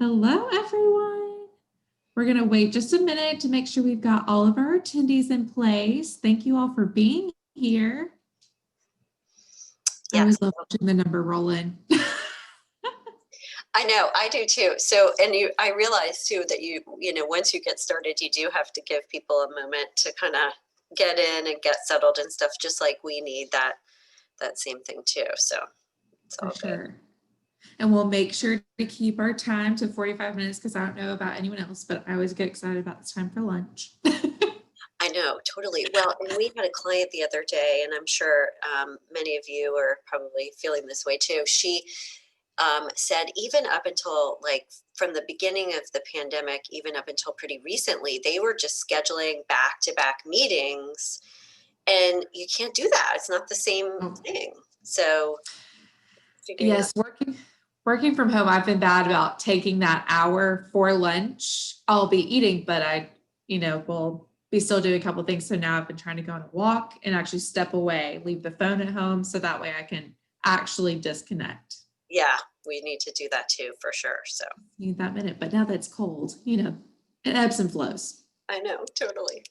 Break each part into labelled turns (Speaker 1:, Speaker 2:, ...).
Speaker 1: Hello, everyone. We're going to wait just a minute to make sure we've got all of our attendees in place. Thank you all for being here. I
Speaker 2: Yes.
Speaker 1: always love watching the number roll in.
Speaker 2: I know, I do too. So, I realize too that once you get started, you do have to give people a moment to kind of get in and get settled and stuff, just like we need that same thing too. So it's all
Speaker 1: For
Speaker 2: good.
Speaker 1: sure. And we'll make sure to keep our time to 45 minutes because I don't know about anyone else, but I always get excited about the time for lunch.
Speaker 2: I know, totally. Well, and we had a client the other day, and I'm sure many of you are probably feeling this way too. She said even up until like from the beginning of the pandemic, even up until pretty recently, they were just scheduling back-to-back meetings, and you can't do that. It's not the same thing. So
Speaker 1: Yes, working from home, I've been bad about taking that hour for lunch. I'll be eating, but I, will be still doing a couple of things. So now I've been trying to go on a walk and actually step away, leave the phone at home, so that way I can actually disconnect.
Speaker 2: Yeah, we need to do that too, for sure. So
Speaker 1: need that minute, but now that it's cold, it ebbs and flows.
Speaker 2: I know, totally.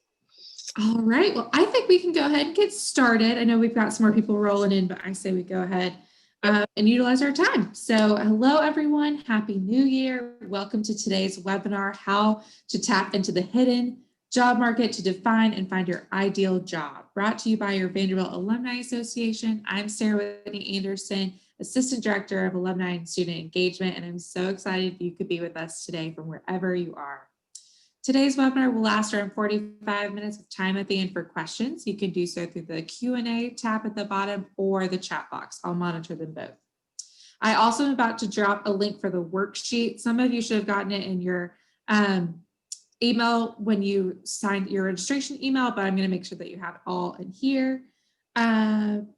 Speaker 1: All right. Well, I think we can go ahead and get started. I know we've got some more people rolling in, but I say we go ahead and utilize our time. So hello, everyone. Happy New Year. Welcome to today's webinar, How to Tap into the Hidden Job Market to Define and Find Your Ideal Job, brought to you by your Vanderbilt Alumni Association. I'm Sarah Whitney Anderson, Assistant Director of Alumni and Student Engagement, and I'm so excited you could be with us today from wherever you are. Today's webinar will last around 45 minutes with time at the end for questions. You can do so through the Q&A tab at the bottom or the chat box. I'll monitor them both. I also am about to drop a link for the worksheet. Some of you should have gotten it in your email when you signed your registration email, but I'm going to make sure that you have it all in here.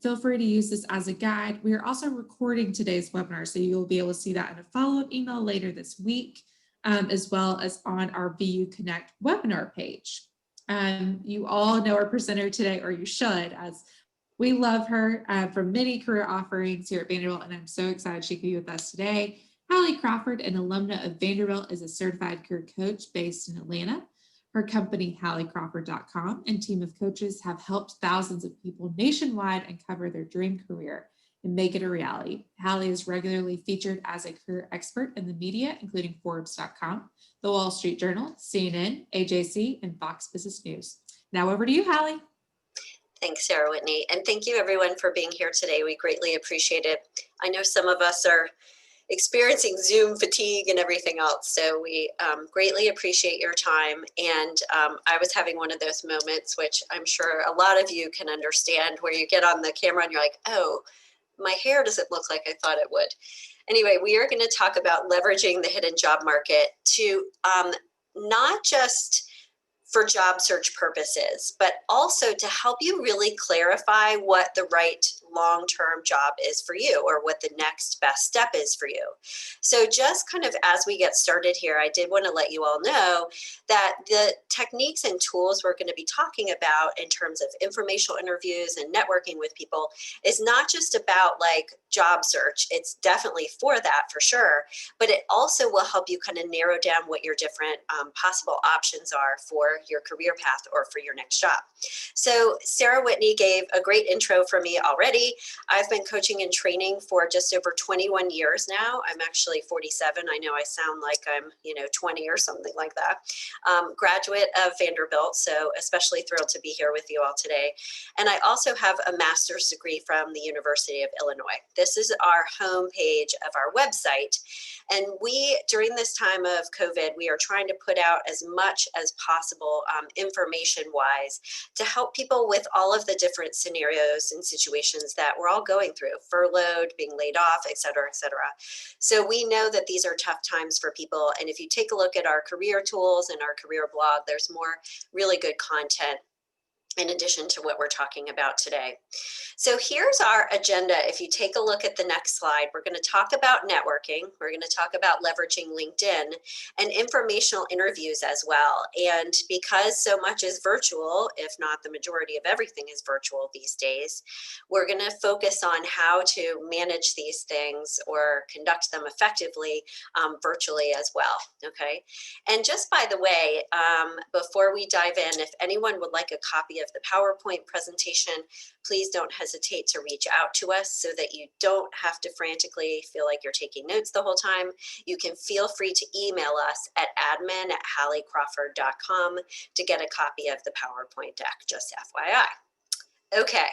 Speaker 1: Feel free to use this as a guide. We are also recording today's webinar, so you'll be able to see that in a follow-up email later this week. As well as on our VU Connect webinar page. You all know our presenter today, or you should, as we love her from many career offerings here at Vanderbilt, and I'm so excited she could be with us today. Hallie Crawford, an alumna of Vanderbilt, is a certified career coach based in Atlanta. Her company, HallieCrawford.com, and team of coaches have helped thousands of people nationwide uncover their dream career and make it a reality. Hallie is regularly featured as a career expert in the media, including Forbes.com, The Wall Street Journal, CNN, AJC, and Fox Business News. Now over to you, Hallie.
Speaker 2: Thanks, Sarah Whitney. And thank you everyone for being here today. We greatly appreciate it. I know some of us are experiencing Zoom fatigue and everything else. So we greatly appreciate your time. And I was having one of those moments, which I'm sure a lot of you can understand, where you get on the camera and you're like, oh, my hair doesn't look like I thought it would. Anyway, we are going to talk about leveraging the hidden job market to not just for job search purposes, but also to help you really clarify what the right long-term job is for you, or what the next best step is for you. So just kind of as we get started here, I did want to let you all know that the techniques and tools we're going to be talking about in terms of informational interviews and networking with people is not just about like job search. It's definitely for that, for sure, but it also will help you kind of narrow down what your different possible options are for your career path or for your next job. So Sarah Whitney gave a great intro for me already. I've been coaching and training for just over 21 years now. I'm actually 47. I know I sound like I'm 20 or something like that. Graduate of Vanderbilt, so especially thrilled to be here with you all today. And I also have a master's degree from the University of Illinois. This is our homepage of our website. And we, during this time of COVID, we are trying to put out as much as possible information-wise to help people with all of the different scenarios and situations that we're all going through: furloughed, being laid off, et cetera, et cetera. So we know that these are tough times for people. And if you take a look at our career tools and our career blog, there's more really good content in addition to what we're talking about today. So here's our agenda. If you take a look at the next slide, we're going to talk about networking. We're going to talk about leveraging LinkedIn and informational interviews as well. And because so much is virtual, if not the majority of everything is virtual these days, we're going to focus on how to manage these things or conduct them effectively virtually as well. Okay. And just by the way, before we dive in, if anyone would like a copy of the PowerPoint presentation, please don't hesitate to reach out to us so that you don't have to frantically feel like you're taking notes the whole time. You can feel free to email us at admin@halliecrawford.com to get a copy of the PowerPoint deck, just FYI. Okay,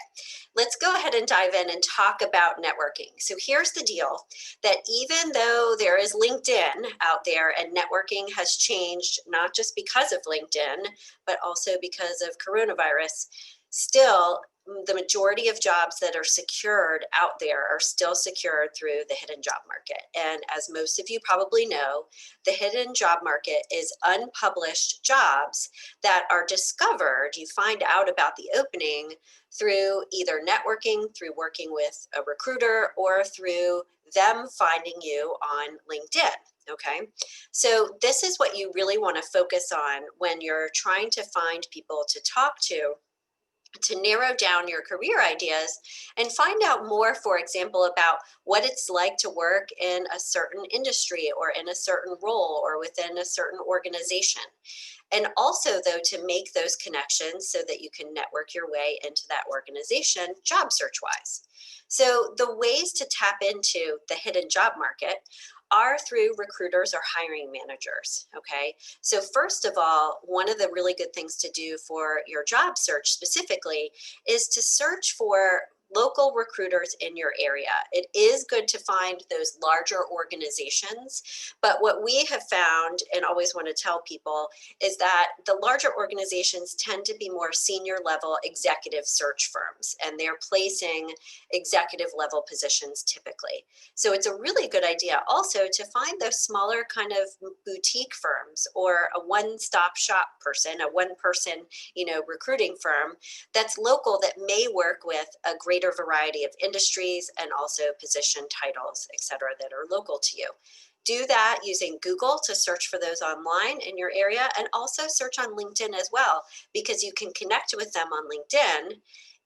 Speaker 2: let's go ahead and dive in and talk about networking. So here's the deal, that even though there is LinkedIn out there and networking has changed, not just because of LinkedIn, but also because of coronavirus, still the majority of jobs that are secured out there are still secured through the hidden job market. And as most of you probably know, the hidden job market is unpublished jobs that are discovered. You find out about the opening through either networking, through working with a recruiter, or through them finding you on LinkedIn. Okay, so this is what you really want to focus on when you're trying to find people to talk to narrow down your career ideas and find out more, for example, about what it's like to work in a certain industry or in a certain role or within a certain organization. And also, though, to make those connections so that you can network your way into that organization job search wise. So the ways to tap into the hidden job market are through recruiters or hiring managers. Okay. So first of all, one of the really good things to do for your job search specifically is to search for local recruiters in your area. It is good to find those larger organizations, but what we have found and always want to tell people is that the larger organizations tend to be more senior level executive search firms, and they're placing executive level positions typically. So it's a really good idea also to find those smaller kind of boutique firms or a one-stop shop person, a one-person, recruiting firm that's local that may work with a greater variety of industries and also position titles, et cetera, that are local to you. Do that using Google to search for those online in your area, and also search on LinkedIn as well, because you can connect with them on LinkedIn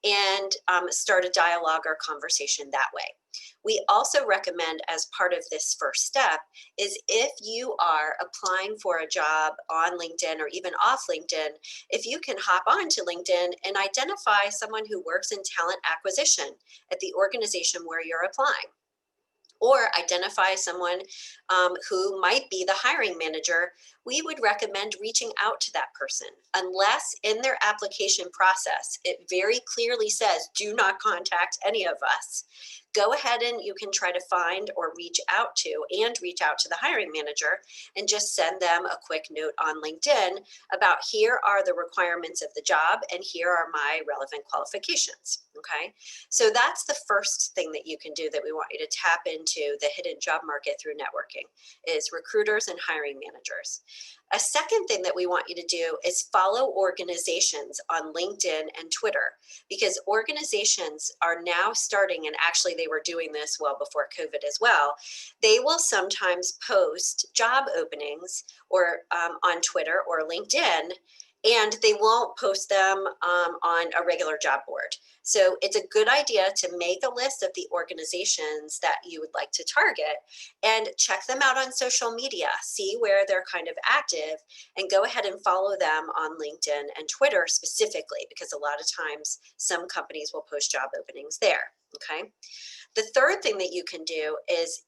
Speaker 2: and start a dialogue or conversation that way. We also recommend, as part of this first step, is if you are applying for a job on LinkedIn or even off LinkedIn, if you can hop on to LinkedIn and identify someone who works in talent acquisition at the organization where you're applying, or identify someone who might be the hiring manager, we would recommend reaching out to that person. Unless in their application process, it very clearly says, do not contact any of us. Go ahead and you can try to find or reach out to the hiring manager and just send them a quick note on LinkedIn about, here are the requirements of the job and here are my relevant qualifications. Okay, so that's the first thing that you can do, that we want you to tap into the hidden job market through networking, is recruiters and hiring managers. A second thing that we want you to do is follow organizations on LinkedIn and Twitter, because organizations are now starting, and actually they were doing this well before COVID as well. They will sometimes post job openings or on Twitter or LinkedIn, and they won't post them on a regular job board. So it's a good idea to make a list of the organizations that you would like to target and check them out on social media, see where they're kind of active, and go ahead and follow them on LinkedIn and Twitter specifically, because a lot of times some companies will post job openings there. Okay. The third thing that you can do is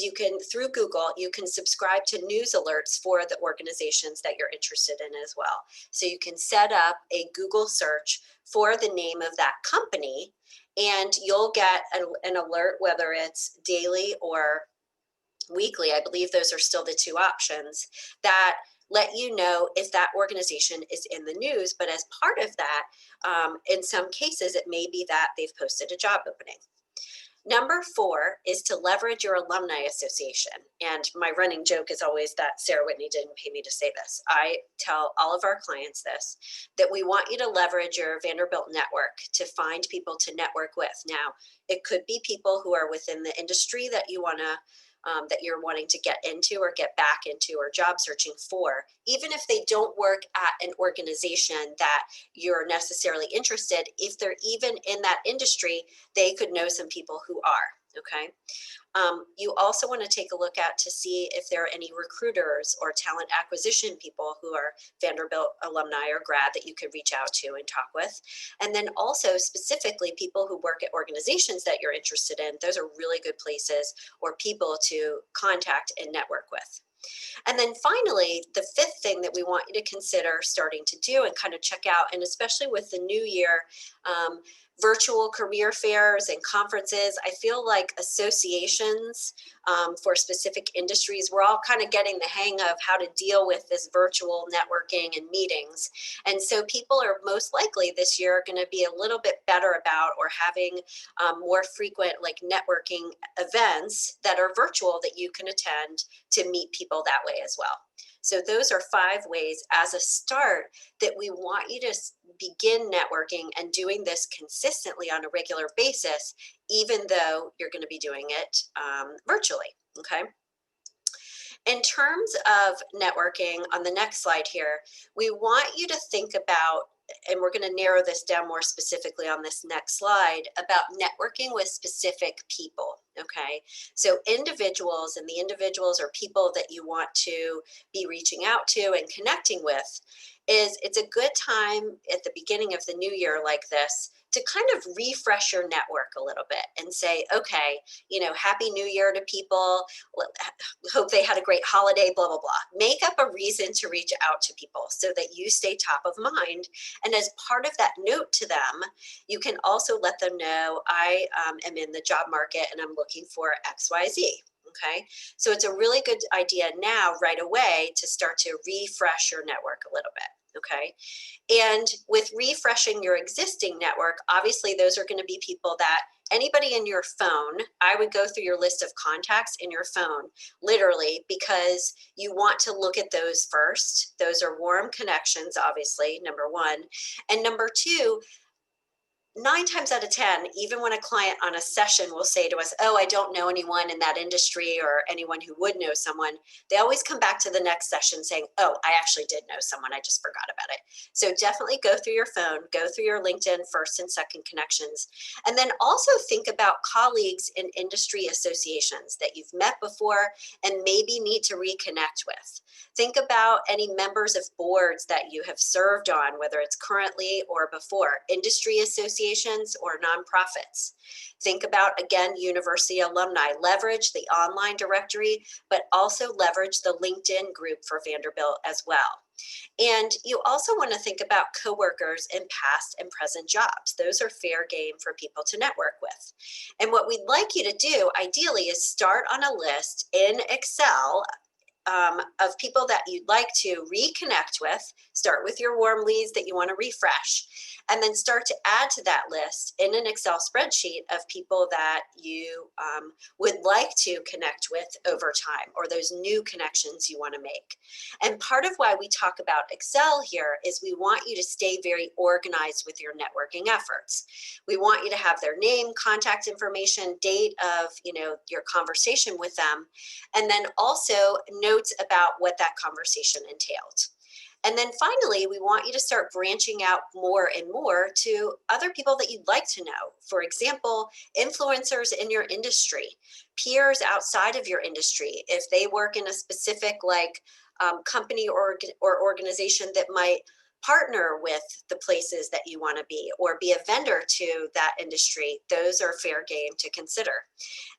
Speaker 2: you can, through Google, you can subscribe to news alerts for the organizations that you're interested in as well. So you can set up a Google search for the name of that company, and you'll get an alert, whether it's daily or weekly. I believe those are still the two options that let you know if that organization is in the news. But as part of that, in some cases, it may be that they've posted a job opening. Number 4 is to leverage your alumni association. And my running joke is always that Sarah Whitney didn't pay me to say this. I tell all of our clients this, that we want you to leverage your Vanderbilt network to find people to network with. Now, it could be people who are within the industry that you want to that you're wanting to get into or get back into or job searching for, even if they don't work at an organization that you're necessarily interested, if they're even in that industry, they could know some people who are, okay? You also want to take a look at to see if there are any recruiters or talent acquisition people who are Vanderbilt alumni or grad that you could reach out to and talk with. And then also specifically people who work at organizations that you're interested in. Those are really good places or people to contact and network with. And then finally, the 5th thing that we want you to consider starting to do and kind of check out, and especially with the new year, virtual career fairs and conferences, I feel like associations for specific industries, we're all kind of getting the hang of how to deal with this virtual networking and meetings. And so people are most likely this year going to be a little bit better about or having more frequent like networking events that are virtual that you can attend to meet people that way as well. So those are 5 ways as a start that we want you to begin networking and doing this consistently on a regular basis, even though you're going to be doing it virtually. Okay. In terms of networking, on the next slide here, we want you to think about, and we're going to narrow this down more specifically on this next slide, about networking with specific people. Okay, so individuals, and the individuals are people that you want to be reaching out to and connecting with, it's a good time at the beginning of the new year like this to kind of refresh your network a little bit and say, okay, happy new year to people. Hope they had a great holiday, blah, blah, blah. Make up a reason to reach out to people so that you stay top of mind. And as part of that note to them, you can also let them know, I am in the job market and I'm looking for XYZ. Okay, so it's a really good idea now, right away, to start to refresh your network a little bit. Okay, and with refreshing your existing network, obviously those are going to be people that anybody in your phone, I would go through your list of contacts in your phone, literally, because you want to look at those first. Those are warm connections, obviously, number 1. And number 2, 9 times out of 10, even when a client on a session will say to us, oh, I don't know anyone in that industry or anyone who would know someone, they always come back to the next session saying, oh, I actually did know someone. I just forgot about it. So definitely go through your phone, go through your LinkedIn first and second connections, and then also think about colleagues in industry associations that you've met before and maybe need to reconnect with. Think about any members of boards that you have served on, whether it's currently or before, industry associations or nonprofits. Think about, again, university alumni. Leverage the online directory, but also leverage the LinkedIn group for Vanderbilt as well. And you also want to think about coworkers in past and present jobs. Those are fair game for people to network with. And what we'd like you to do, ideally, is start on a list in Excel of people that you'd like to reconnect with. Start with your warm leads that you want to refresh, and then start to add to that list in an Excel spreadsheet of people that you would like to connect with over time, or those new connections you want to make. And part of why we talk about Excel here is we want you to stay very organized with your networking efforts. We want you to have their name, contact information, date of your conversation with them, and then also notes about what that conversation entailed. And then finally, we want you to start branching out more and more to other people that you'd like to know. For example, influencers in your industry, peers outside of your industry. If they work in a specific company or organization that might partner with the places that you want to be or be a vendor to that industry, those are fair game to consider.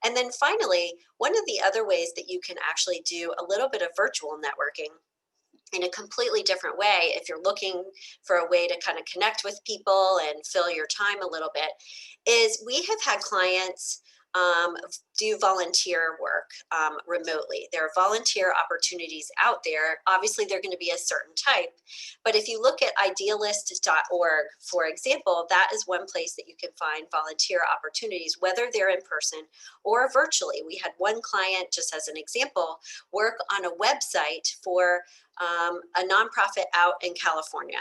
Speaker 2: And then finally, one of the other ways that you can actually do a little bit of virtual networking in a completely different way, if you're looking for a way to kind of connect with people and fill your time a little bit, is we have had clients do volunteer work remotely. There are volunteer opportunities out there. Obviously, they're going to be a certain type, but if you look at idealist.org, for example, that is one place that you can find volunteer opportunities, whether they're in person or virtually. We had one client, just as an example, work on a website for a nonprofit out in California.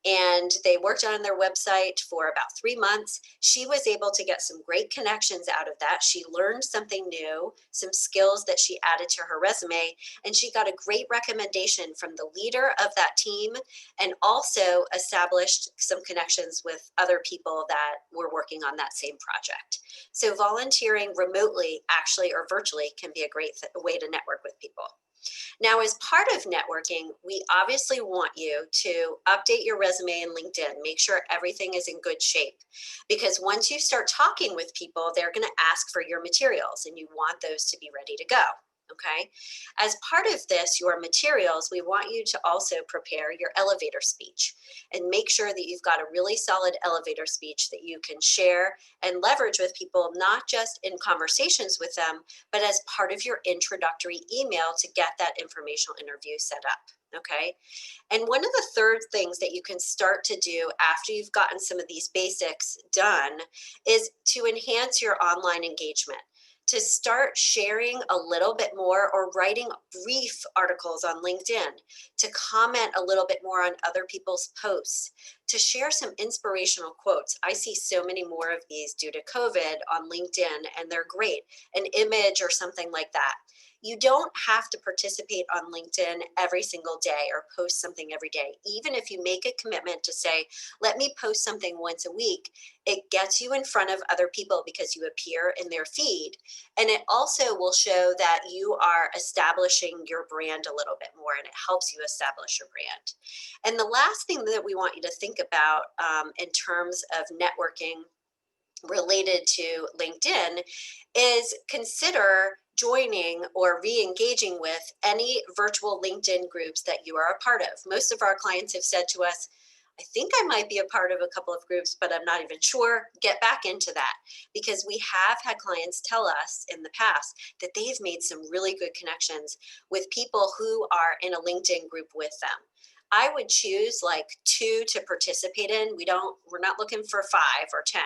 Speaker 2: And they worked on their website for about 3 months. She was able to get some great connections out of that. She learned something new, some skills that she added to her resume, and she got a great recommendation from the leader of that team, and also established some connections with other people that were working on that same project. So volunteering remotely, actually, or virtually, can be a great way to network with people. Now, as part of networking, we obviously want you to update your resume and LinkedIn, make sure everything is in good shape. Because once you start talking with people, they're going to ask for your materials and you want those to be ready to go. Okay. As part of this, your materials, we want you to also prepare your elevator speech and make sure that you've got a really solid elevator speech that you can share and leverage with people, not just in conversations with them, but as part of your introductory email to get that informational interview set up. Okay. And one of the third things that you can start to do after you've gotten some of these basics done is to enhance your online engagement, to start sharing a little bit more or writing brief articles on LinkedIn, to comment a little bit more on other people's posts, to share some inspirational quotes. I see so many more of these due to COVID on LinkedIn, and they're great. An image or something like that. You don't have to participate on LinkedIn every single day or post something every day. Even if you make a commitment to say, let me post something once a week, it gets you in front of other people because you appear in their feed. And it also will show that you are establishing your brand a little bit more, and it helps you establish your brand. And the last thing that we want you to think about in terms of networking related to LinkedIn is consider joining or re-engaging with any virtual LinkedIn groups that you are a part of. Most of our clients have said to us, I think I might be a part of a couple of groups, but I'm not even sure. Get back into that, because we have had clients tell us in the past that they've made some really good connections with people who are in a LinkedIn group with them. I would choose like 2 to participate in. We're not looking for 5 or 10,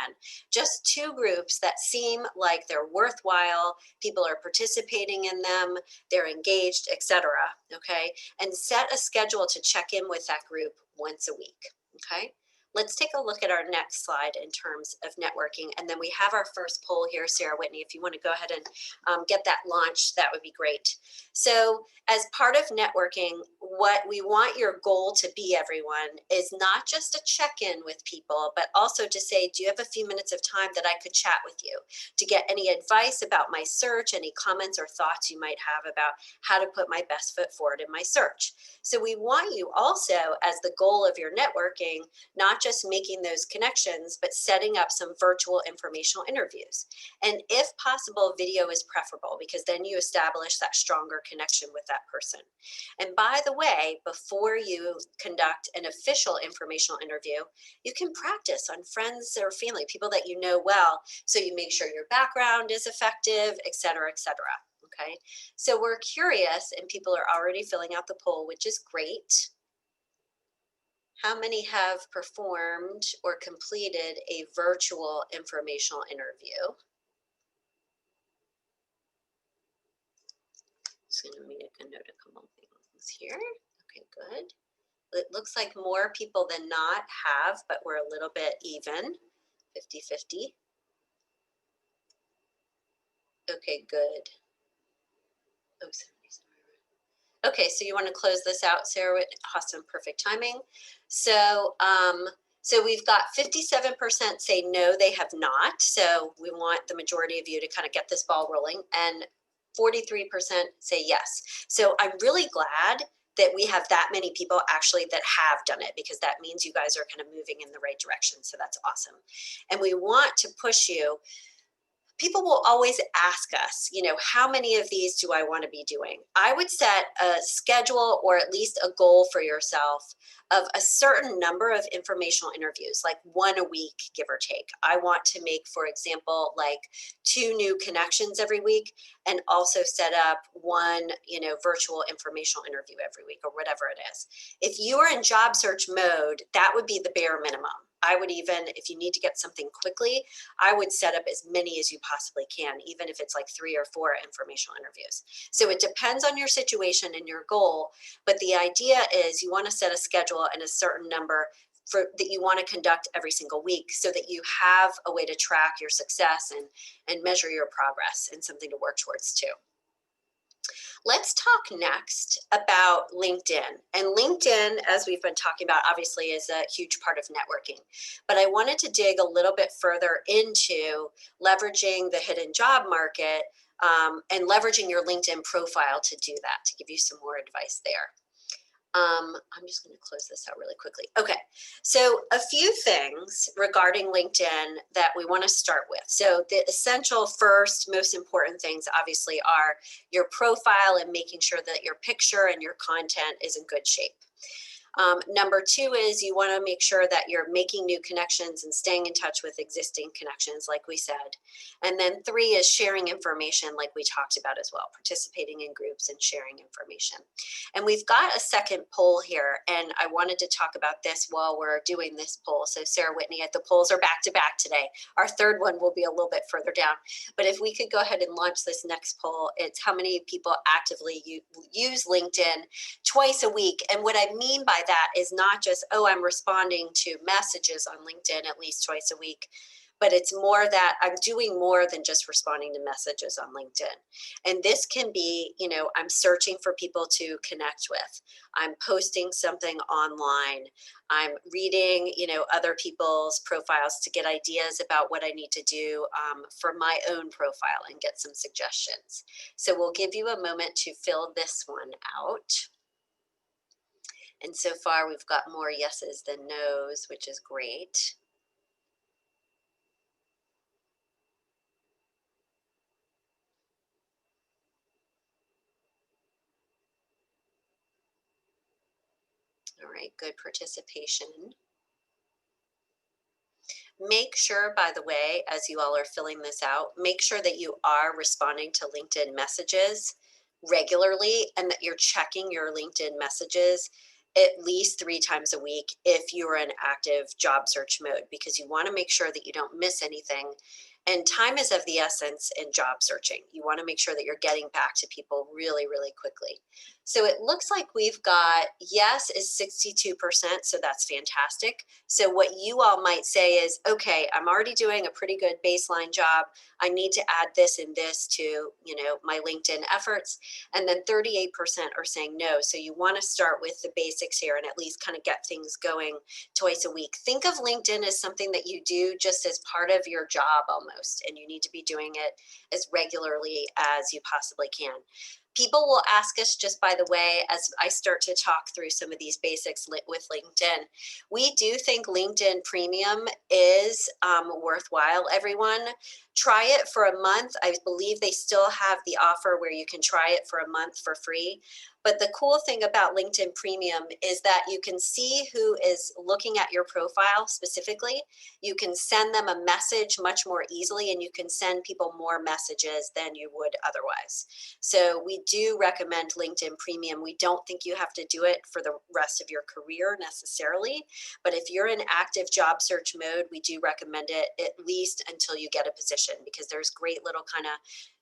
Speaker 2: just 2 groups that seem like they're worthwhile. People are participating in them, they're engaged, etc. Okay. And set a schedule to check in with that group once a week. Okay. Let's take a look at our next slide in terms of networking. And then we have our first poll here, Sarah Whitney. If you want to go ahead and get that launched, that would be great. So as part of networking, what we want your goal to be, everyone, is not just a check-in with people, but also to say, do you have a few minutes of time that I could chat with you to get any advice about my search, any comments or thoughts you might have about how to put my best foot forward in my search. So we want you also, as the goal of your networking, not just making those connections, but setting up some virtual informational interviews. And if possible, video is preferable, because then you establish that stronger connection with that person. And by the way, before you conduct an official informational interview, you can practice on friends or family, people that you know well, so you make sure your background is effective, et cetera, et cetera. Okay, so we're curious, and people are already filling out the poll, which is great. How many have performed or completed a virtual informational interview? Just going to make a note of a couple things here. Okay, good. It looks like more people than not have, but we're a little bit even, 50-50. Okay, good. Oh, sorry. Okay, so you want to close this out, Sarah? Awesome, perfect timing. So, so we've got 57% say no, they have not. So we want the majority of you to kind of get this ball rolling, and 43% say yes. So I'm really glad that we have that many people actually that have done it, because that means you guys are kind of moving in the right direction. So that's awesome. And we want to push you people will always ask us, how many of these do I want to be doing? I would set a schedule or at least a goal for yourself of a certain number of informational interviews, like one a week, give or take. I want to make, for example, like 2 new connections every week, and also set up one, virtual informational interview every week, or whatever it is. If you are in job search mode, that would be the bare minimum. I would even, if you need to get something quickly, I would set up as many as you possibly can, even if it's like 3 or 4 informational interviews. So it depends on your situation and your goal, but the idea is you want to set a schedule and a certain number that you want to conduct every single week, so that you have a way to track your success and measure your progress, and something to work towards too. Let's talk next about LinkedIn. And LinkedIn, as we've been talking about, obviously is a huge part of networking. But I wanted to dig a little bit further into leveraging the hidden job market, and leveraging your LinkedIn profile to do that, to give you some more advice there. I'm just going to close this out really quickly. Okay, so a few things regarding LinkedIn that we want to start with. So the essential first, most important things obviously are your profile and making sure that your picture and your content is in good shape. Number 2 is you want to make sure that you're making new connections and staying in touch with existing connections, like we said. And then 3 is sharing information, like we talked about as well, participating in groups and sharing information. And we've got a second poll here, and I wanted to talk about this while we're doing this poll. So Sarah Whitney, the polls are back to back today. Our third one will be a little bit further down. But if we could go ahead and launch this next poll, it's how many people actively use LinkedIn twice a week. And what I mean by that is not just, oh, I'm responding to messages on LinkedIn at least twice a week, but it's more that I'm doing more than just responding to messages on LinkedIn. And this can be, I'm searching for people to connect with. I'm posting something online. I'm reading, other people's profiles to get ideas about what I need to do for my own profile and get some suggestions. So we'll give you a moment to fill this one out. And so far, we've got more yeses than nos, which is great. All right, good participation. Make sure, by the way, as you all are filling this out, make sure that you are responding to LinkedIn messages regularly, and that you're checking your LinkedIn messages at least 3 times a week if you're in active job search mode, because you want to make sure that you don't miss anything. And time is of the essence in job searching. You want to make sure that you're getting back to people really, really quickly. So it looks like we've got yes is 62%, so that's fantastic. So what you all might say is, okay, I'm already doing a pretty good baseline job. I need to add this and this to, my LinkedIn efforts. And then 38% are saying no. So you want to start with the basics here and at least kind of get things going twice a week. Think of LinkedIn as something that you do just as part of your job almost, and you need to be doing it as regularly as you possibly can. People will ask us, just by the way, as I start to talk through some of these basics with LinkedIn, we do think LinkedIn Premium is worthwhile, everyone. Try it for a month. I believe they still have the offer where you can try it for a month for free. But the cool thing about LinkedIn Premium is that you can see who is looking at your profile specifically. You can send them a message much more easily, and you can send people more messages than you would otherwise. So we do recommend LinkedIn Premium. We don't think you have to do it for the rest of your career necessarily, but if you're in active job search mode, we do recommend it at least until you get a position, because there's great little kind of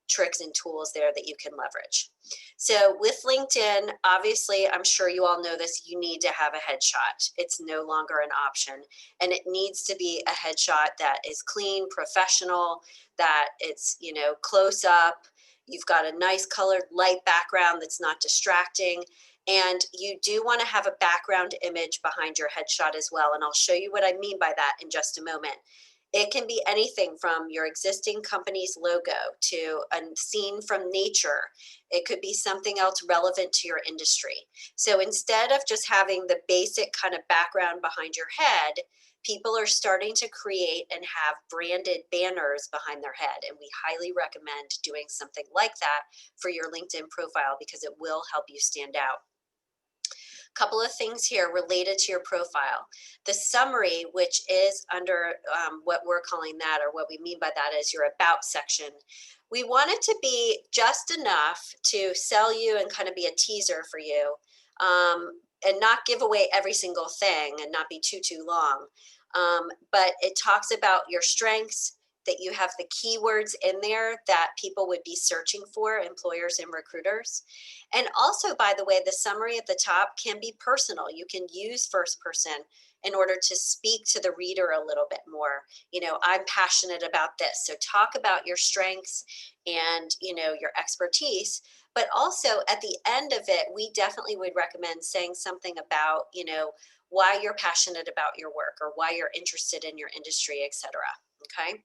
Speaker 2: tricks and tools there that you can leverage. So with LinkedIn, obviously, I'm sure you all know this, you need to have a headshot. It's no longer an option, and it needs to be a headshot that is clean, professional, that it's, close up. You've got a nice colored light background that's not distracting. And you do want to have a background image behind your headshot as well. And I'll show you what I mean by that in just a moment. It can be anything from your existing company's logo to a scene from nature. It could be something else relevant to your industry. So instead of just having the basic kind of background behind your head, people are starting to create and have branded banners behind their head. And we highly recommend doing something like that for your LinkedIn profile because it will help you stand out. Couple of things here related to your profile. The summary, which is under what we're calling that, or what we mean by that is your about section. We want it to be just enough to sell you and kind of be a teaser for you, and not give away every single thing and not be too long. But it talks about your strengths, that you have the keywords in there that people would be searching for, employers and recruiters. And also, by the way, the summary at the top can be personal. You can use first person in order to speak to the reader a little bit more. I'm passionate about this. So talk about your strengths and, your expertise. But also at the end of it, we definitely would recommend saying something about, why you're passionate about your work or why you're interested in your industry, et cetera. Okay.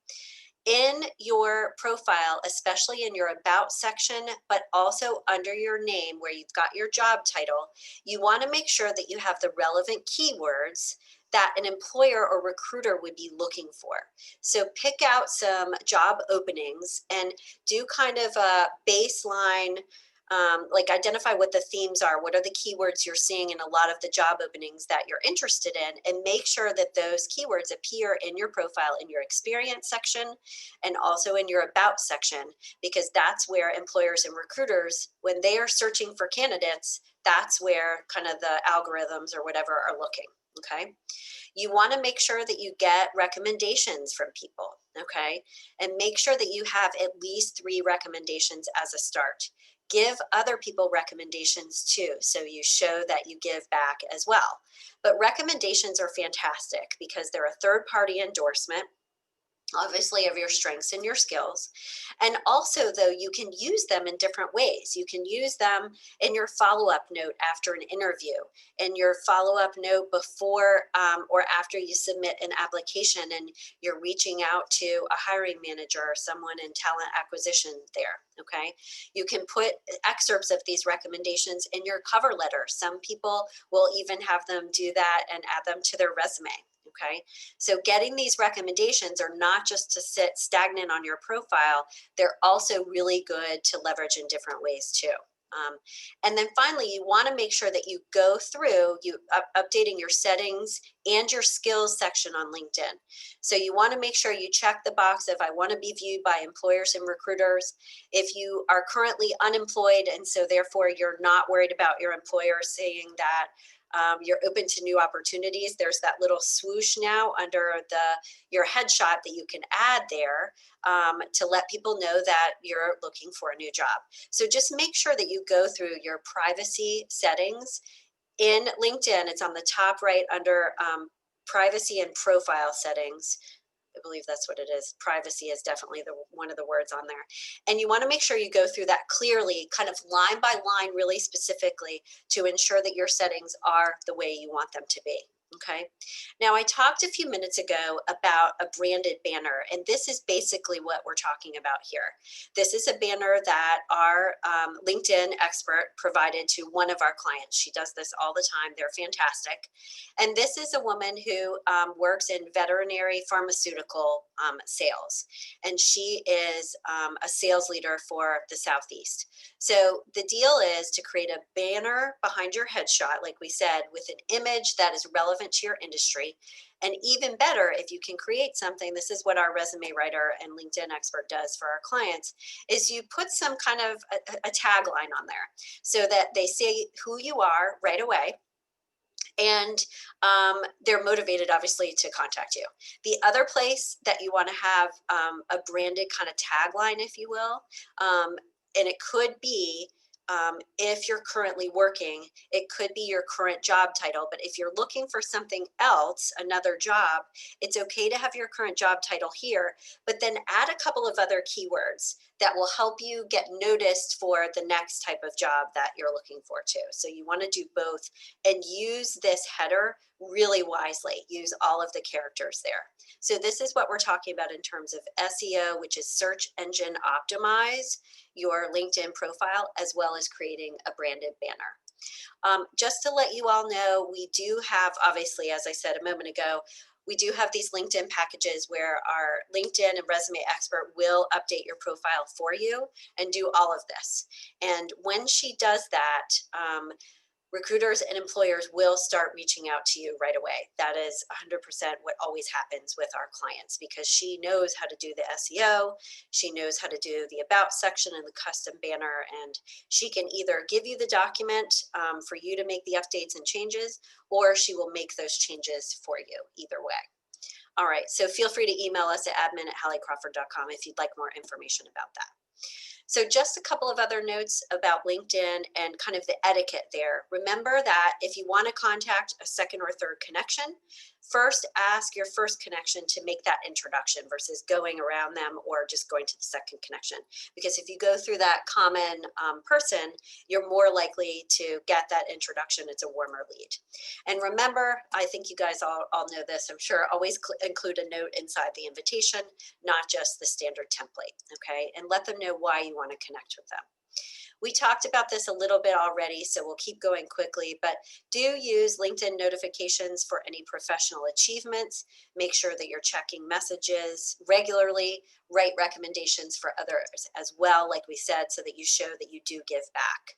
Speaker 2: In your profile, especially in your about section, but also under your name where you've got your job title, you want to make sure that you have the relevant keywords that an employer or recruiter would be looking for. So pick out some job openings and do kind of a baseline, like identify what the themes are. What are the keywords you're seeing in a lot of the job openings that you're interested in, and make sure that those keywords appear in your profile in your experience section and also in your about section, because that's where employers and recruiters, when they are searching for candidates, that's where kind of the algorithms or whatever are looking. Okay. You want to make sure that you get recommendations from people. Okay. And make sure that you have at least 3 recommendations as a start. Give other people recommendations too, so you show that you give back as well. But recommendations are fantastic because they're a third-party endorsement, obviously, of your strengths and your skills. And also, though, you can use them in different ways. You can use them in your follow-up note after an interview, in your follow-up note before or after you submit an application and you're reaching out to a hiring manager or someone in talent acquisition there. Okay. You can put excerpts of these recommendations in your cover letter. Some people will even have them do that and add them to their resume. Okay. So getting these recommendations are not just to sit stagnant on your profile, they're also really good to leverage in different ways too. And then finally, you want to make sure that you go through updating your settings and your skills section on LinkedIn. So you want to make sure you check the box of I want to be viewed by employers and recruiters. If you are currently unemployed and so therefore you're not worried about your employer seeing that you're open to new opportunities, there's that little swoosh now under your headshot that you can add there to let people know that you're looking for a new job. So just make sure that you go through your privacy settings in LinkedIn. It's on the top right under privacy and profile settings. I believe that's what it is. Privacy is definitely one of the words on there. And you want to make sure you go through that clearly, kind of line by line, really specifically, to ensure that your settings are the way you want them to be. Okay. Now, I talked a few minutes ago about a branded banner, and this is basically what we're talking about here. This is a banner that our LinkedIn expert provided to one of our clients. She does this all the time. They're fantastic. And this is a woman who works in veterinary pharmaceutical sales, and she is a sales leader for the Southeast. So the deal is to create a banner behind your headshot, like we said, with an image that is relevant to your industry. And even better, if you can create something, this is what our resume writer and LinkedIn expert does for our clients, is you put some kind of a tagline on there so that they see who you are right away. And they're motivated, obviously, to contact you. The other place that you want to have a branded kind of tagline, if you will, and it could be if you're currently working, it could be your current job title. But if you're looking for something else, another job, it's okay to have your current job title here, but then add a couple of other keywords that will help you get noticed for the next type of job that you're looking for too. So you want to do both and use this header really wisely. Use all of the characters there. So this is what we're talking about in terms of SEO, which is search engine optimize your LinkedIn profile, as well as creating a branded banner. Just to let you all know, we do have, obviously, as I said a moment ago, we do have these LinkedIn packages where our LinkedIn and resume expert will update your profile for you and do all of this. And when she does that, recruiters and employers will start reaching out to you right away. That is 100% what always happens with our clients, because she knows how to do the SEO, she knows how to do the about section and the custom banner, and she can either give you the document for you to make the updates and changes, or she will make those changes for you either way. All right, so feel free to email us at admin@halliecrawford.com if you'd like more information about that. So just a couple of other notes about LinkedIn and kind of the etiquette there. Remember that if you want to contact a second or third connection, first ask your first connection to make that introduction versus going around them or just going to the second connection. Because if you go through that common person, you're more likely to get that introduction. It's a warmer lead. And remember, I think you guys all know this, I'm sure, always include a note inside the invitation, not just the standard template, okay? And let them know why you want to connect with them. We talked about this a little bit already, so we'll keep going quickly, but do use LinkedIn notifications for any professional achievements. Make sure that you're checking messages regularly, write recommendations for others as well, like we said, so that you show that you do give back.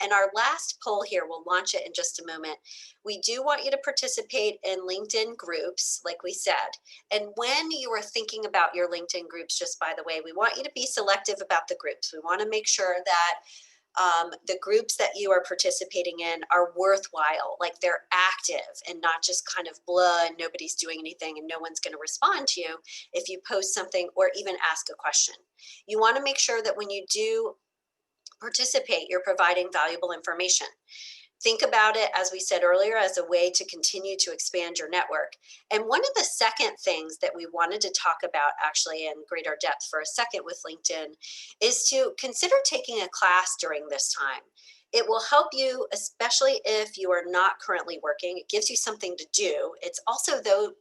Speaker 2: And our last poll here, we'll launch it in just a moment. We do want you to participate in LinkedIn groups, like we said. And when you are thinking about your LinkedIn groups, just by the way, we want you to be selective about the groups. We want to make sure that the groups that you are participating in are worthwhile, like they're active and not just kind of blah and nobody's doing anything and no one's going to respond to you if you post something or even ask a question. You want to make sure that when you do participate, you're providing valuable information. Think about it, as we said earlier, as a way to continue to expand your network. And one of the second things that we wanted to talk about actually in greater depth for a second with LinkedIn is to consider taking a class during this time. It will help you, especially if you are not currently working. It gives you something to do. It's also, though,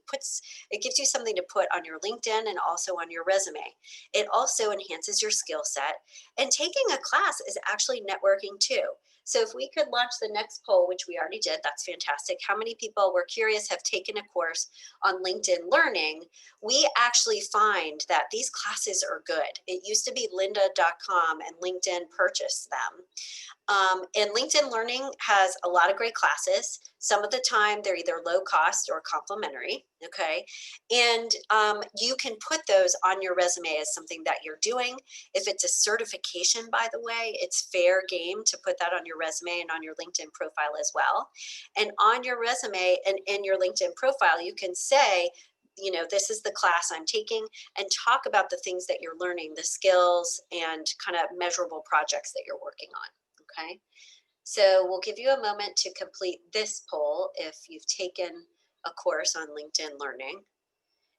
Speaker 2: it gives you something to put on your LinkedIn and also on your resume. It also enhances your skill set. And taking a class is actually networking too. So if we could launch the next poll, which we already did, that's fantastic. How many people, we're curious, have taken a course on LinkedIn Learning? We actually find that these classes are good. It used to be lynda.com and LinkedIn purchased them. And LinkedIn Learning has a lot of great classes. Some of the time they're either low cost or complimentary, okay? And you can put those on your resume as something that you're doing. If it's a certification, by the way, it's fair game to put that on your resume and on your LinkedIn profile as well. And on your resume and in your LinkedIn profile, you can say, you know, this is the class I'm taking, and talk about the things that you're learning, the skills and kind of measurable projects that you're working on. Okay, so we'll give you a moment to complete this poll if you've taken a course on LinkedIn Learning.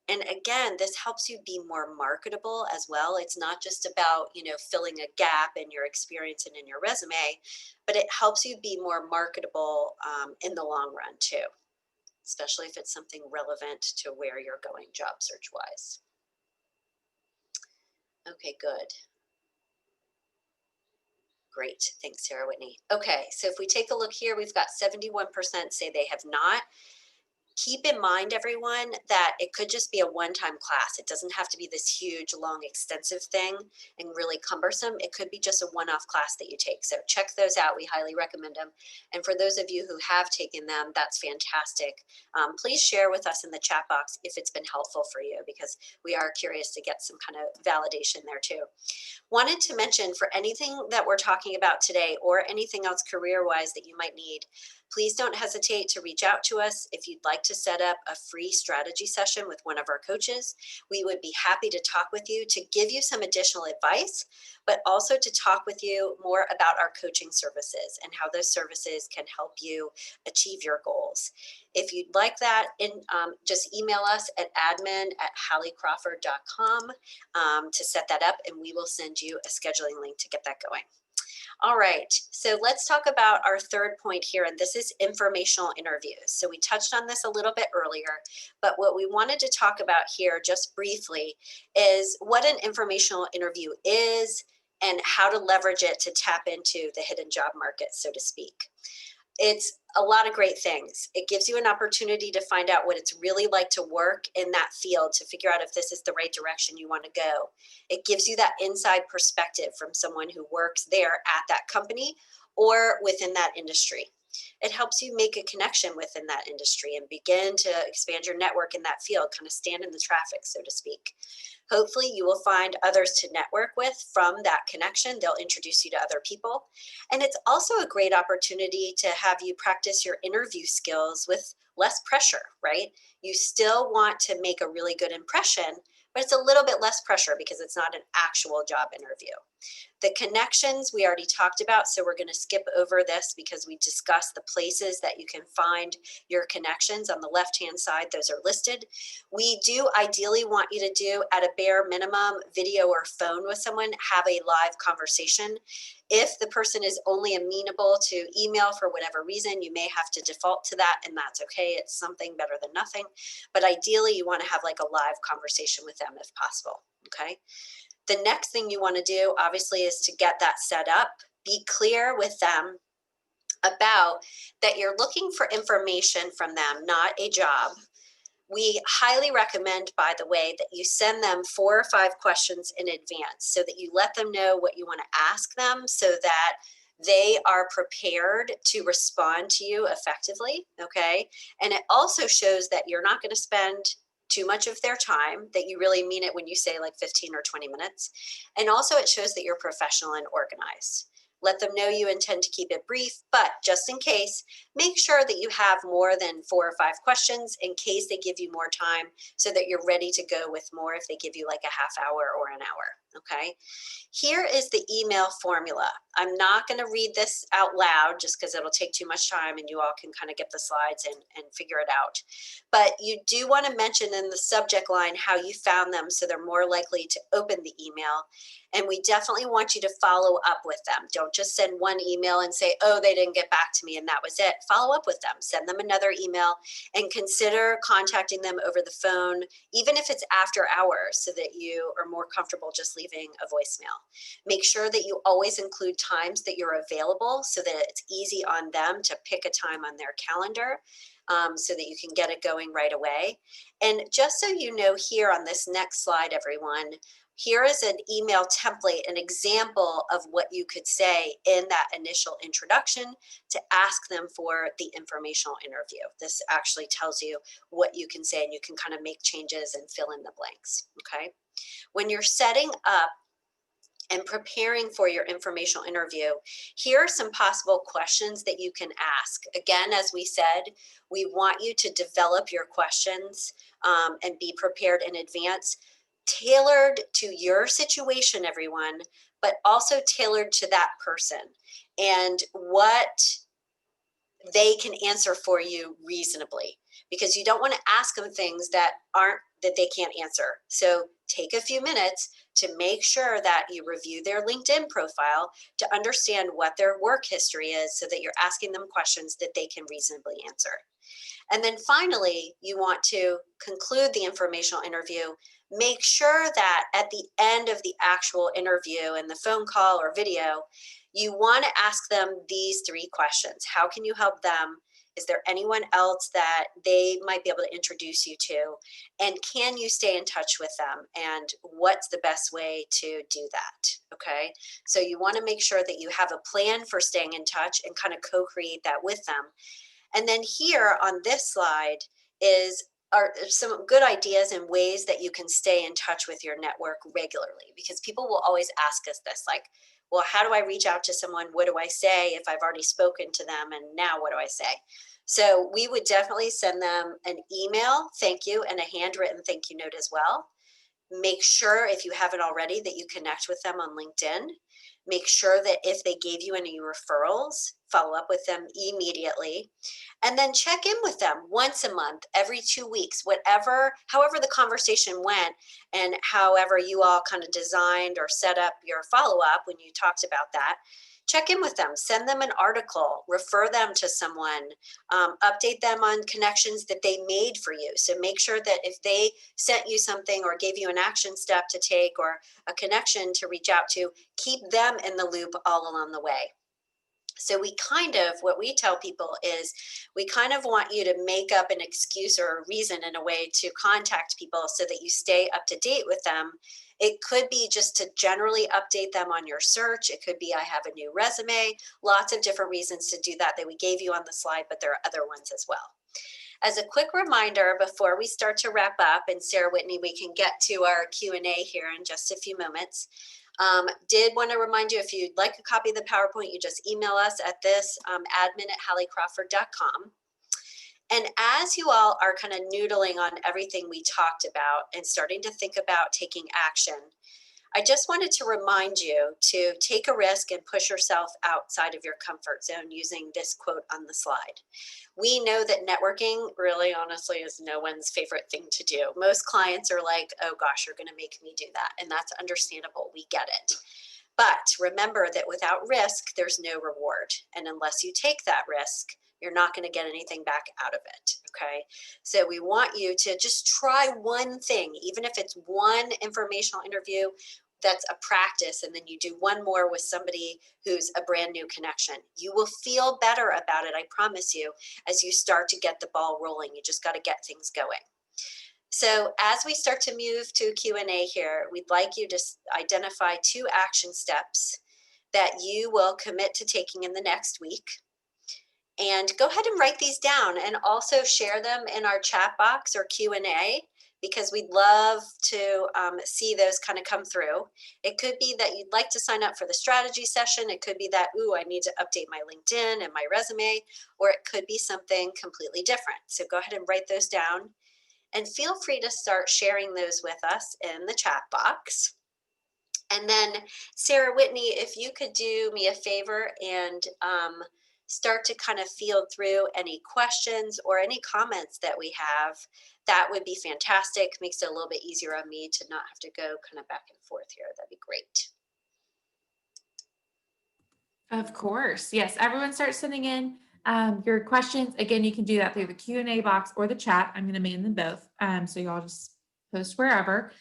Speaker 2: And again, this helps you be more marketable as well. It's not just about, you know, filling a gap in your experience and in your resume, but it helps you be more marketable in the long run too, especially if it's something relevant to where you're going job search wise. Okay, good. Great, thanks, Sarah Whitney. Okay, so if we take a look here, we've got 71% say they have not. Keep in mind, everyone, that it could just be a one-time class. It doesn't have to be this huge, long, extensive thing and really cumbersome. It could be just a one-off class that you take. So check those out. We highly recommend them. And for those of you who have taken them, that's fantastic. Please share with us in the chat box if it's been helpful for you, because we are curious to get some kind of validation there too. Wanted to mention, for anything that we're talking about today or anything else career-wise that you might need, please don't hesitate to reach out to us if you'd like to set up a free strategy session with one of our coaches. We would be happy to talk with you to give you some additional advice, but also to talk with you more about our coaching services and how those services can help you achieve your goals. If you'd like that, just email us at admin@halliecrawford.com to set that up, and we will send you a scheduling link to get that going. All right, so let's talk about our third point here, and this is informational interviews. So we touched on this a little bit earlier, but what we wanted to talk about here just briefly is what an informational interview is and how to leverage it to tap into the hidden job market, so to speak. it's a lot of great things. It gives you an opportunity to find out what it's really like to work in that field, to figure out if this is the right direction you want to go. It gives you that inside perspective from someone who works there at that company or within that industry. It helps you make a connection within that industry and begin to expand your network in that field, kind of stand in the traffic, so to speak. Hopefully, you will find others to network with from that connection. They'll introduce you to other people. And it's also a great opportunity to have you practice your interview skills with less pressure, right? You still want to make a really good impression, but it's a little bit less pressure because it's not an actual job interview. The connections we already talked about, so we're going to skip over this because we discussed the places that you can find your connections. On the left-hand side, those are listed. We do ideally want you to do, at a bare minimum, video or phone with someone, have a live conversation. If the person is only amenable to email for whatever reason, you may have to default to that, and that's okay. It's something better than nothing. But ideally, you want to have like a live conversation with them if possible, okay? The next thing you want to do, obviously, is to get that set up. Be clear with them about that you're looking for information from them, not a job. We highly recommend, by the way, that you send them 4 or 5 questions in advance so that you let them know what you want to ask them so that they are prepared to respond to you effectively, okay? And it also shows that you're not going to spend too much of their time, that you really mean it when you say like 15 or 20 minutes. And also it shows that you're professional and organized. Let them know you intend to keep it brief, but just in case, make sure that you have more than 4 or 5 questions in case they give you more time so that you're ready to go with more if they give you like a half hour or an hour, okay? Here is the email formula. I'm not going to read this out loud just because it'll take too much time and you all can kind of get the slides and figure it out. But you do want to mention in the subject line how you found them so they're more likely to open the email. And we definitely want you to follow up with them. Don't just send one email and say, oh, they didn't get back to me and that was it. Follow up with them. Send them another email and consider contacting them over the phone, even if it's after hours, so that you are more comfortable just leaving a voicemail. Make sure that you always include times that you're available so that it's easy on them to pick a time on their calendar. So that you can get it going right away. And just so you know, here on this next slide, everyone, here is an email template, an example of what you could say in that initial introduction to ask them for the informational interview. This actually tells you what you can say and you can kind of make changes and fill in the blanks, okay? When you're setting up and preparing for your informational interview, here are some possible questions that you can ask. Again, as we said, we want you to develop your questions and be prepared in advance, tailored to your situation, everyone, but also tailored to that person and what they can answer for you reasonably, because you don't want to ask them things that they can't answer. So take a few minutes to make sure that you review their LinkedIn profile to understand what their work history is so that you're asking them questions that they can reasonably answer. And then finally, you want to conclude the informational interview. Make sure that at the end of the actual interview and the phone call or video, you want to ask them these 3 questions. How can you help them? Is there anyone else that they might be able to introduce you to? And can you stay in touch with them? And what's the best way to do that? Okay, so you want to make sure that you have a plan for staying in touch and kind of co-create that with them. And then here on this slide are some good ideas and ways that you can stay in touch with your network regularly, because people will always ask us this, like, well, how do I reach out to someone? What do I say if I've already spoken to them? And now what do I say? So we would definitely send them an email, thank you, and a handwritten thank you note as well. Make sure, if you haven't already, that you connect with them on LinkedIn. Make sure that if they gave you any referrals, follow up with them immediately. And then check in with them once a month, every 2 weeks, however the conversation went and however you all kind of designed or set up your follow-up when you talked about that. Check in with them, send them an article, refer them to someone, update them on connections that they made for you. So make sure that if they sent you something or gave you an action step to take or a connection to reach out to, keep them in the loop all along the way. So what we tell people is we kind of want you to make up an excuse or a reason in a way to contact people so that you stay up to date with them. It could be just to generally update them on your search. It could be, I have a new resume, lots of different reasons to do that we gave you on the slide, but there are other ones as well. As a quick reminder, before we start to wrap up, and Sarah Whitney, we can get to our Q&A here in just a few moments. Did want to remind you, if you'd like a copy of the PowerPoint, you just email us at this admin@halliecrawford.com. And as you all are kind of noodling on everything we talked about and starting to think about taking action, I just wanted to remind you to take a risk and push yourself outside of your comfort zone using this quote on the slide. We know that networking really honestly is no one's favorite thing to do. Most clients are like, oh gosh, you're going to make me do that. And that's understandable. We get it. But remember that without risk, there's no reward. And unless you take that risk, you're not going to get anything back out of it. Okay. So we want you to just try one thing, even if it's one informational interview that's a practice, and then you do one more with somebody who's a brand new connection. You will feel better about it, I promise you, as you start to get the ball rolling. You just got to get things going. So as we start to move to Q&A here, we'd like you to identify 2 action steps that you will commit to taking in the next week. And go ahead and write these down and also share them in our chat box or Q&A, because we'd love to see those kind of come through. It could be that you'd like to sign up for the strategy session. It could be that, ooh, I need to update my LinkedIn and my resume, or it could be something completely different. So go ahead and write those down and feel free to start sharing those with us in the chat box. And then Sarah Whitney, if you could do me a favor and start to kind of field through any questions or any comments that we have, that would be fantastic. Makes it a little bit easier on me to not have to go kind of back and forth here. That'd be great.
Speaker 1: Of course. Yes. Everyone start sending in your questions. Again, you can do that through the Q&A box or the chat. I'm going to man them both. So y'all just post wherever.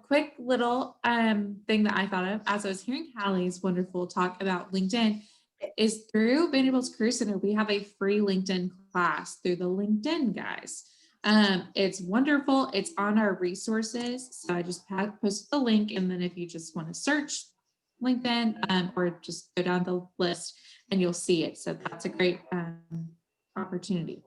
Speaker 1: Quick little thing that I thought of as I was hearing Hallie's wonderful talk about LinkedIn is through Vanderbilt's Career Center. We have a free LinkedIn class through the LinkedIn guys. It's wonderful. It's on our resources. So I just posted the link. And then if you just want to search LinkedIn or just go down the list and you'll see it. So that's a great opportunity.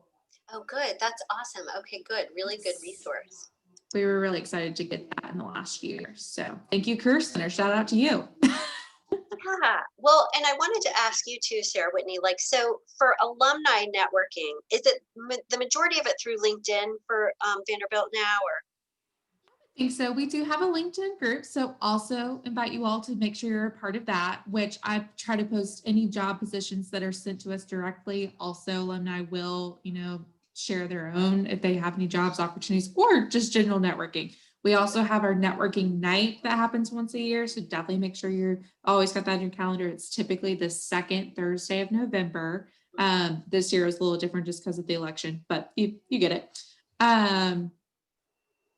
Speaker 2: Oh, good. That's awesome. Okay, good. Really good resource.
Speaker 1: We were really excited to get that in the last year. So thank you, Career Center. Shout out to you.
Speaker 2: Yeah. Well, and I wanted to ask you too, Sarah Whitney, like, so for alumni networking, is it the majority of it through LinkedIn for Vanderbilt now, or?
Speaker 1: I think so. We do have a LinkedIn group. So also invite you all to make sure you're a part of that, which I try to post any job positions that are sent to us directly. Also, alumni will, share their own if they have any jobs opportunities or just general networking. We also have our networking night that happens once a year. So definitely make sure you're always got that in your calendar. It's typically the second Thursday of November. This year is a little different just because of the election, but you get it. And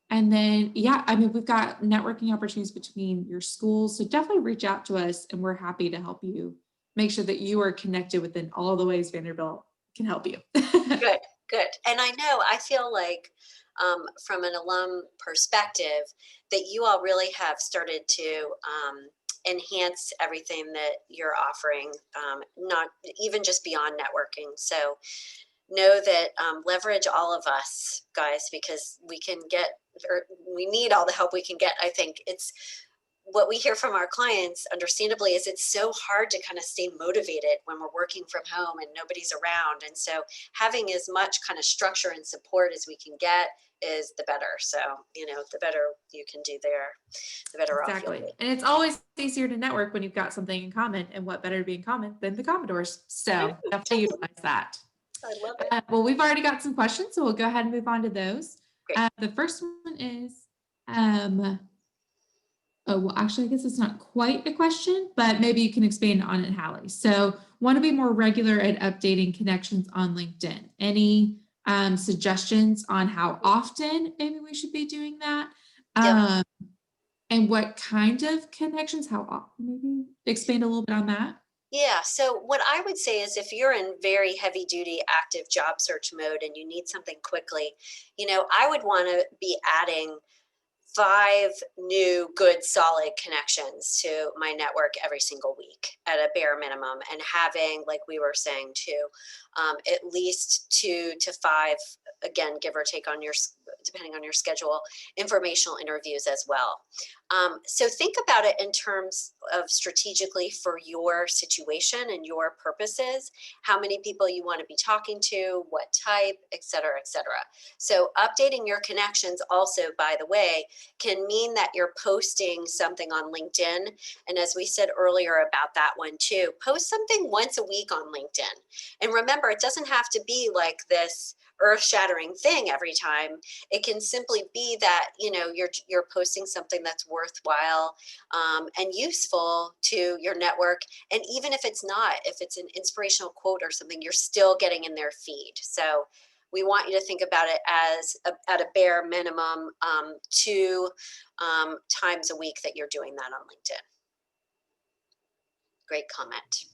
Speaker 1: then, we've got networking opportunities between your schools. So definitely reach out to us and we're happy to help you make sure that you are connected within all the ways Vanderbilt can help you.
Speaker 2: Good. And I feel like from an alum perspective that you all really have started to enhance everything that you're offering, not even just beyond networking. So know that leverage all of us, guys, because we need all the help we can get. I think it's what we hear from our clients, understandably, is it's so hard to kind of stay motivated when we're working from home and nobody's around. And so having as much kind of structure and support as we can get is the better. So, the better you can do there, the better off you'll be.
Speaker 1: And it's always easier to network when you've got something in common, and what better to be in common than the Commodores. So definitely utilize that.
Speaker 2: I love it.
Speaker 1: Well, we've already got some questions, so we'll go ahead and move on to those. The first one is, actually, I guess it's not quite a question, but maybe you can expand on it, Hallie. So want to be more regular at updating connections on LinkedIn. Any suggestions on how often maybe we should be doing that? And what kind of connections, how often? Maybe expand a little bit on that.
Speaker 2: Yeah. So what I would say is if you're in very heavy duty active job search mode and you need something quickly, I would want to be adding 5 new good solid connections to my network every single week at a bare minimum, and having, like we were saying too, at least 2 to 5, again, give or take on depending on your schedule, informational interviews as well. So think about it in terms of strategically for your situation and your purposes, how many people you want to be talking to, what type, et cetera, et cetera. So updating your connections also, by the way, can mean that you're posting something on LinkedIn. And as we said earlier about that one too, post something once a week on LinkedIn. And remember, it doesn't have to be like this earth-shattering thing every time. It can simply be that you're posting something that's worthwhile and useful to your network. And even if it's not, if it's an inspirational quote or something, you're still getting in their feed. So we want you to think about it as at a bare minimum 2 times a week that you're doing that on LinkedIn. Great comment.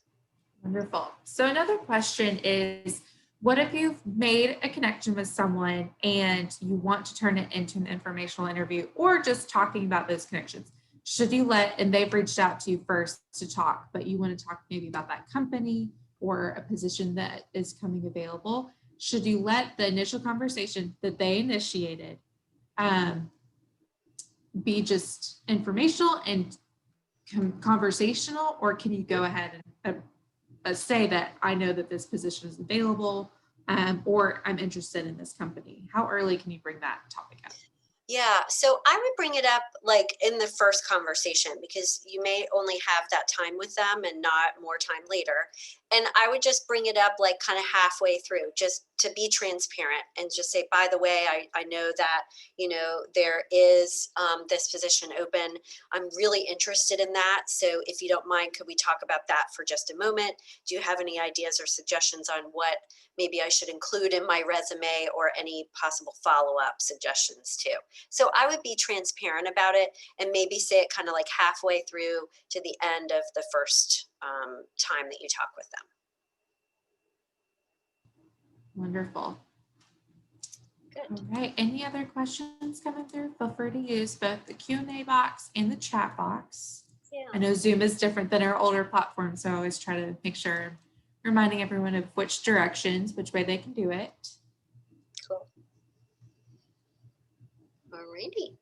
Speaker 1: Wonderful. So another question is, what if you've made a connection with someone and you want to turn it into an informational interview or just talking about those connections? Should you and they've reached out to you first to talk, but you want to talk maybe about that company or a position that is coming available? Should you let the initial conversation that they initiated be just informational and conversational, or can you go ahead and say that I know that this position is available, or I'm interested in this company? How early can you bring that topic up?
Speaker 2: Yeah, so I would bring it up like in the first conversation, because you may only have that time with them and not more time later. And I would just bring it up like kind of halfway through, just to be transparent and just say, by the way, I know that, there is this position open. I'm really interested in that. So if you don't mind, could we talk about that for just a moment? Do you have any ideas or suggestions on what maybe I should include in my resume, or any possible follow-up suggestions too? So I would be transparent about it and maybe say it kind of like halfway through to the end of the first time that you talk with them.
Speaker 1: Wonderful.
Speaker 2: Good.
Speaker 1: All right. Any other questions coming through? Feel free to use both the Q&A box and the chat box.
Speaker 2: Yeah.
Speaker 1: I know Zoom is different than our older platforms, so I always try to make sure reminding everyone of which way they can do it.
Speaker 2: Cool. Alrighty.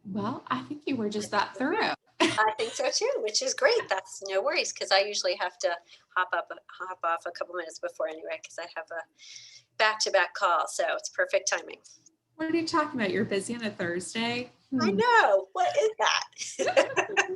Speaker 1: Well, I think you were just that thorough.
Speaker 2: I think so too, which is great. That's no worries, because I usually have to hop off a couple minutes before anyway, because I have a back-to-back call. So it's perfect timing.
Speaker 1: What are you talking about? You're busy on a Thursday?
Speaker 2: I know. What is that?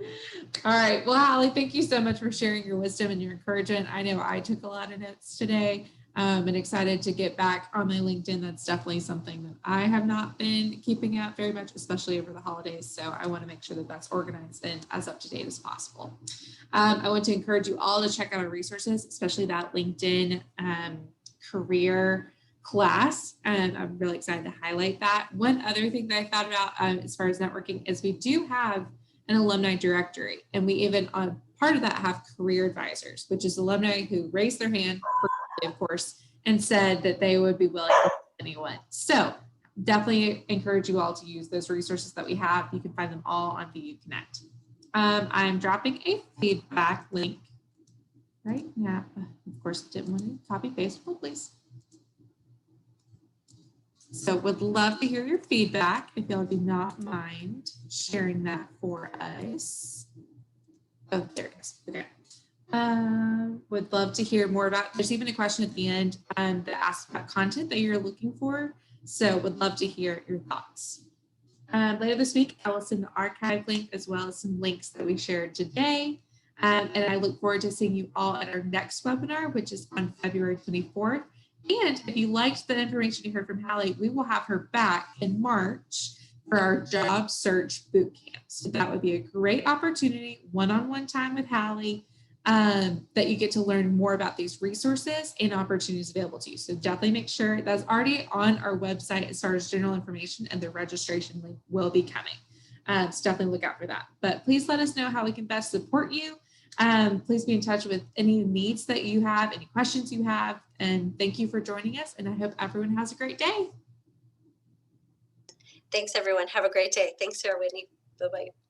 Speaker 1: All right. Well, Hallie, thank you so much for sharing your wisdom and your encouragement. I know I took a lot of notes today, and excited to get back on my LinkedIn. That's definitely something that I have not been keeping up very much, especially over the holidays. So I want to make sure that that's organized and as up to date as possible. I want to encourage you all to check out our resources, especially that LinkedIn career class, and I'm really excited to highlight that. One other thing that I thought about as far as networking is we do have an alumni directory, and we even on part of that have career advisors, which is alumni who raised their hand, of course, and said that they would be willing to help anyone. So definitely encourage you all to use those resources that we have. You can find them all on VU Connect. I'm dropping a feedback link right now. Of course, didn't want to copy paste, please. So would love to hear your feedback if y'all do not mind sharing that for us. Oh, there it is. Okay. Would love to hear more about, there's even a question at the end that asks about content that you're looking for. So would love to hear your thoughts. Later this week, I will send the archive link as well as some links that we shared today. And I look forward to seeing you all at our next webinar, which is on February 24th. And if you liked the information you heard from Hallie, we will have her back in March for our job search boot camp. So that would be a great opportunity, one-on-one time with Hallie, that you get to learn more about these resources and opportunities available to you. So definitely make sure that's already on our website as far as general information, and the registration link will be coming. So definitely look out for that. But please let us know how we can best support you. Please be in touch with any needs that you have, any questions you have. And thank you for joining us. And I hope everyone has a great day.
Speaker 2: Thanks, everyone. Have a great day. Thanks, Sarah Whitney. Bye-bye.